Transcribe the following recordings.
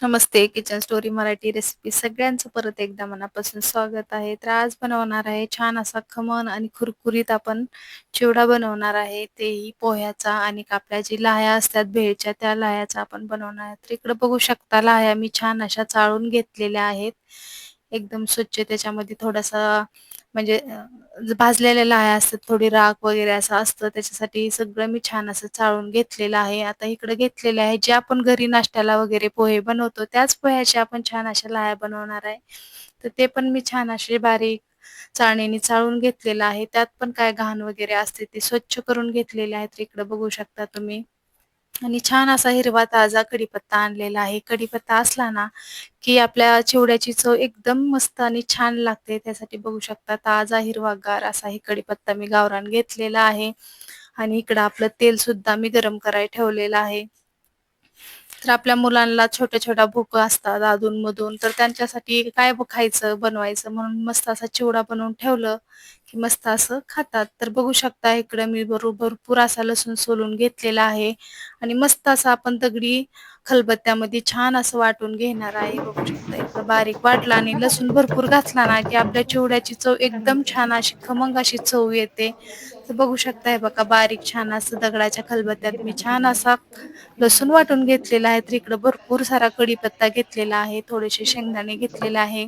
नमस्ते. Kitchen story Marathi recipe सगळ्यांचं परत एकदा मनापासून स्वागत आहे. तर आज बनवणार आहे छान असा खमंग आणि कुरकुरीत आपण चिवडा बनवणार आहे. तेही पोह्याचा आणि आपल्या जी लाह्या असतात भेळच्या त्या लाह्याचा आपण बनवणार आहे. तर इकडे बघू शकता लाह्या मी छान अशा चाळून घेतलेल्या आहेत. एकदम स्वच्छ त्याच्यामध्ये थोडासा म्हणजे भाजलेल्या लाह्या असतात, थोडी राख वगैरे असं असतं. त्याच्यासाठी सगळं मी छान असं चाळून घेतलेलं आहे. आता इकडे घेतलेले आहे जे आपण घरी नाश्त्याला वगैरे पोहे बनवतो त्याच पोह्याचे आपण छान अशा लाह्या बनवणार आहे. तर ते पण मी छान असे बारीक चाळणीने चाळून घेतलेलं आहे. त्यात पण काय घाण वगैरे असते ते स्वच्छ करून घेतलेले आहेत. इकडे बघू शकता तुम्ही. आणि छान असा हिरवा ताजा कढीपत्ता आणलेला आहे. कढीपत्ता असला ना की आपल्या चिवड्याची चव एकदम मस्त आणि छान लागते. त्यासाठी बघू शकता ताजा हिरवागार असा ही कढीपत्ता मी गावरान घेतलेला आहे. आणि इकडं आपलं तेल सुद्धा मी गरम करायला ठेवलेलं आहे. तर आपल्या मुलांना छोट्या-छोट्या भूक असतात अधून-मधून, तर त्यांच्यासाठी काय खायचं, बनवायचं म्हणून मस्त असा चिवडा बनवून ठेवलं, की मस्त असं खातात. तर बघू शकता इकडं मी भरपूर असा लसूण सोलून घेतलेला आहे आणि मस्त असा आपण दगडी खलबत्त्यामध्ये छान असं वाटून घेणार आहे. बघू शकता इकडं बारीक वाटला आणि लसूण भरपूर घातला ना, की आपल्या चिवड्याची चव एकदम छान अशी खमंग अशी चव येते. तर बघू शकता हे बघा बारीक छान असं दगडाच्या खलबत्त्यात मी छान असा लसूण वाटून घेतलेला आहे. तर इकडं भरपूर सारा कढीपत्ता घेतलेला आहे, थोडेसे शेंगदाणे घेतलेले आहे.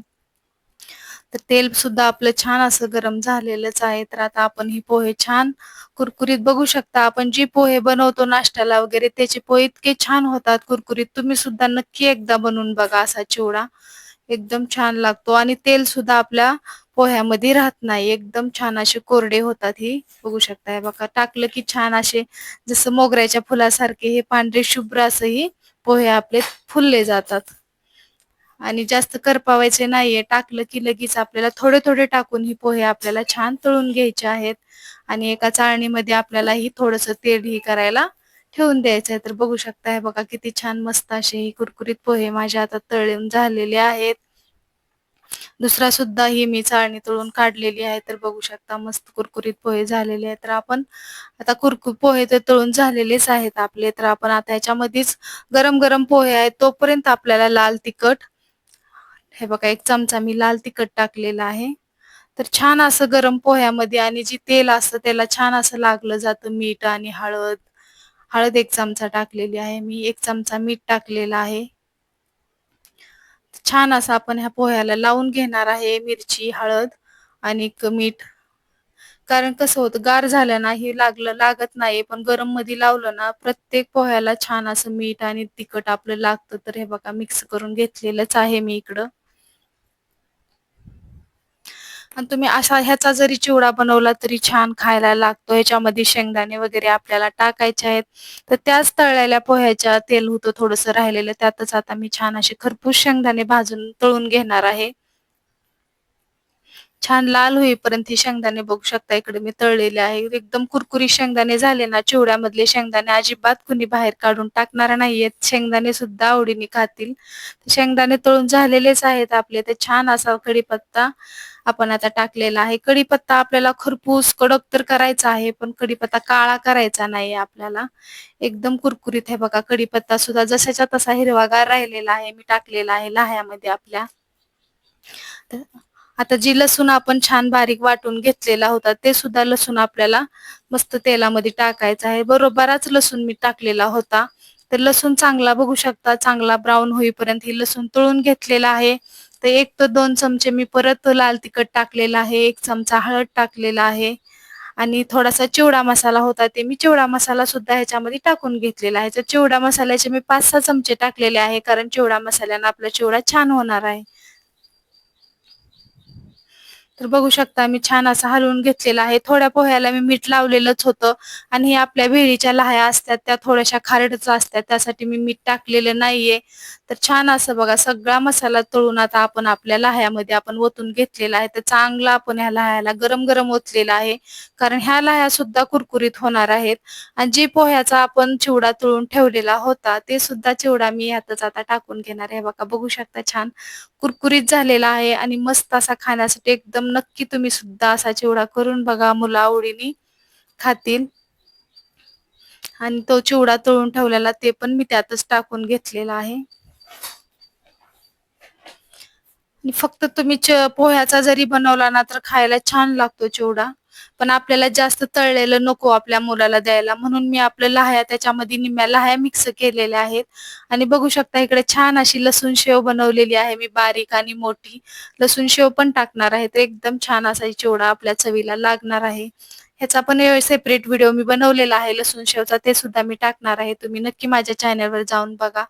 तर तेल सुद्धा आपलं छान असं गरम झालेलंच आहे. तर आता आपण ही पोहे छान कुरकुरीत बघू शकता. आपण जी पोहे बनवतो नाश्त्याला वगैरे त्याचे पोहे इतके छान होतात कुरकुरीत. तुम्ही सुद्धा नक्की एकदा बनवून बघा असा चिवडा. एकदम छान लागतो आणि तेल सुद्धा आपल्या पोह्यामध्ये राहत नाही. एकदम छान असे कोरडे होतात ही. बघू शकता हे बघा टाकलं की छान असे जसं मोगऱ्याच्या फुलासारखे हे पांढरे शुभ्र असंही पोहे आपले फुलले जातात. आणि जास्त करपावायचे नाहीये. टाकलं की लगेच आपल्याला थोडे-थोडे टाकून ही पोहे आपल्याला छान तळून घ्यायचे आहेत. आणि एका चाळणीमध्ये आपल्याला ही थोडंसं तेल ही करायला ठेवून द्यायचं आहे. तर बघू शकता हे बघा किती छान मस्त असे ही कुरकुरीत पोहे माझ्या आता तळून झालेले आहेत. दुसरा सुद्धा ही मी चाळणी तळून काढलेली आहे. तर बघू शकता मस्त कुरकुरीत पोहे झालेले आहेत. तर आपण आता पोहे तर तळून झालेलेच आहेत आपले. तर आपण आता ह्याच्यामध्येच गरम-गरम पोहे आहेत तोपर्यंत आपल्याला लाल तिखट हे बघा 1 चमचा मी लाल तिखट टाकलेलं आहे. तर छान असं गरम पोह्यामध्ये आणि जे तेल असतं त्याला छान असं लागलं जातं मीठ आणि हळद. हळद 1 चमचा टाकलेली आहे मी. 1 चमचा मीठ टाकलेला आहे. छान असं आपण ह्या पोह्याला लावून घेणार आहे मिरची, हळद आणि मीठ. कारण कसं होतं गार झालं ना हे लागत नाही. पण गरममध्ये लावलं ना प्रत्येक पोह्याला छान असं मीठ आणि तिखट आपलं लागतं. तर हे बघा मिक्स करून घेतलेलंच आहे मी इकडं. आणि तुम्ही असा ह्याचा जरी चिवडा बनवला तरी छान खायला लागतो. ह्याच्यामध्ये शेंगदाणे वगैरे आपल्याला टाकायचे आहेत. तर त्याच तळलेल्या पोह्याच्या तेल होतं थोडंसं राहिलेलं त्यातच आता मी छान असे खरपूस शेंगदाणे भाजून तळून घेणार आहे. छान लाल होईपर्यंत हे शेंगदाणे बघू शकता इकडे मी तळलेले आहे. एकदम कुरकुरीत शेंगदाणे झाले ना चिवड्यामधले शेंगदाणे अजिबात कुणी बाहेर काढून टाकणार नाहीयेत. शेंगदाणे सुद्धा आवडीने खातील. शेंगदाणे तळून झालेलेच आहेत आपले. ते छान असा कढीपत्ता आपण आता टाकलेला आहे. कढीपत्ता आपल्याला खरपूस कडक तर करायचा आहे, पण कढीपत्ता काळा करायचा नाहीये आपल्याला. एकदम कुरकुरीत हे बघा कढीपत्ता सुद्धा जसाच्या तसा हिरवागार राहिलेला आहे. मी टाकलेला आहे लाह्यामध्ये आपल्या. तर आता जी लसूण आपण छान बारीक वाटून घेतलेला होता ते सुद्धा लसूण आपल्याला मस्त तेलामध्ये टाकायचा आहे. बरोबरच लसूण मी टाकलेला होता. तर लसूण चांगला बघू शकता चांगला ब्राऊन होईपर्यंत ही लसूण तळून घेतलेला आहे. तर 1 ते 2 चमचे मी परत लाल तिखट टाकलेला आहे. 1 चमचा हळद टाकलेला आहे. आणि थोडासा चिवडा मसाला होता ते मी चिवडा मसाला सुद्धा ह्याच्यामध्ये टाकून घेतलेला आहे. तर चिवडा मसाल्याचे मी 5-6 चमचे टाकलेले आहे कारण चिवडा मसाल्याने आपला चिवडा छान होणार आहे. तर बघू शकता मी छान असं हलवून घेतलेलं आहे. थोड्या पोह्याला मी मीठ लावलेलंच होतं आणि हे आपल्या भेळीच्या लाह्या असतात त्या थोड्याशा खारटच असतात त्यासाठी मी मीठ टाकलेलं नाहीये. तर छान असं बघा सगळा मसाला तळून आता आपण आपल्या लाह्यामध्ये आपण ओतून घेतलेला आहे. तर चांगला आपण ह्या लाह्याला गरम-गरम ओतलेला आहे. कारण ह्या लाह्या सुद्धा कुरकुरीत होणार आहेत. आणि जे पोह्याचा आपण चिवडा तळून ठेवलेला होता ते सुद्धा चिवडा मी ह्यातच आता टाकून घेणार आहे. बघा बघू शकता छान कुरकुरीत झालेला आहे आणि मस्त असा खाण्यासाठी एकदम नक्की तुम्ही सुद्धा असा चिवडा करून बघा. मुलं आवडीने खातील. आणि तो चिवडा तळून ठेवलेला ते पण मी त्यातच टाकून घेतलेला आहे. आणि फक्त तुम्ही पोह्याचा जरी बनवला ना तर खायला छान लागतो चिवडा. पण आपल्याला जास्त तळलेलं नको आपल्या मुलाला द्यायला, म्हणून मी आपल्या लाह्या त्याच्यामध्ये निम्म्या लाह्या मिक्स केलेल्या आहेत. आणि बघू शकता इकडे छान अशी लसूण शेव बनवलेली आहे मी, बारीक आणि मोठी. लसूण शेव पण टाकणार आहे, तर एकदम छान असा चिवडा आपल्या चवीला लागणार आहे. ह्याचा पण सेपरेट व्हिडिओ मी बनवलेला आहे लसूण शेवचा, ते सुद्धा मी टाकणार आहे. तुम्ही नक्की माझ्या चॅनलवर जाऊन बघा.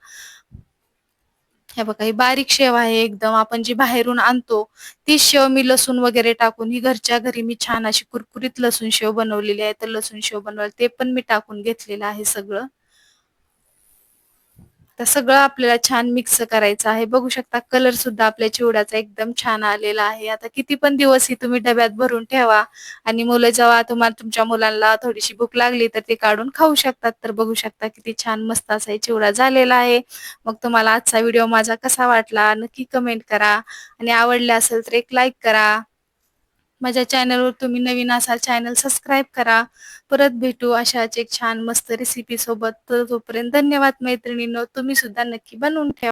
हे बघा, ही बारीक शेव आहे एकदम, आपण जी बाहेरून आणतो ती शेव मी लसूण वगैरे टाकून ही घरच्या घरी मी छान अशी कुरकुरीत लसूण शेव बनवलेली आहे. तर लसूण शेव बनवायला ते पण मी टाकून घेतलेलं आहे सगळं. तर सगळं आपल्याला छान मिक्स करायचं आहे. बघू शकता कलर सुद्धा आपल्या चिवड्याचा एकदम छान आलेला आहे. आता किती पण दिवस ही तुम्ही डब्यात भरून ठेवा आणि मुलं जेव्हा तुमच्या मुलांना थोडीशी भूक लागली तर ते काढून खाऊ शकतात. तर बघू शकता किती छान मस्त असा हे चिवडा झालेला आहे. मग तुम्हाला आजचा व्हिडिओ माझा कसा वाटला नक्की कमेंट करा आणि आवडला असेल तर एक लाईक करा. माझ्या चॅनलवर तुम्ही नवीन असाल चॅनल सबस्क्राईब करा. परत भेटू अशाच एक छान मस्त रेसिपी सोबत. तर तोपर्यंत धन्यवाद मैत्रिणींनो. तुम्ही सुद्धा नक्की बनवून ठेवा.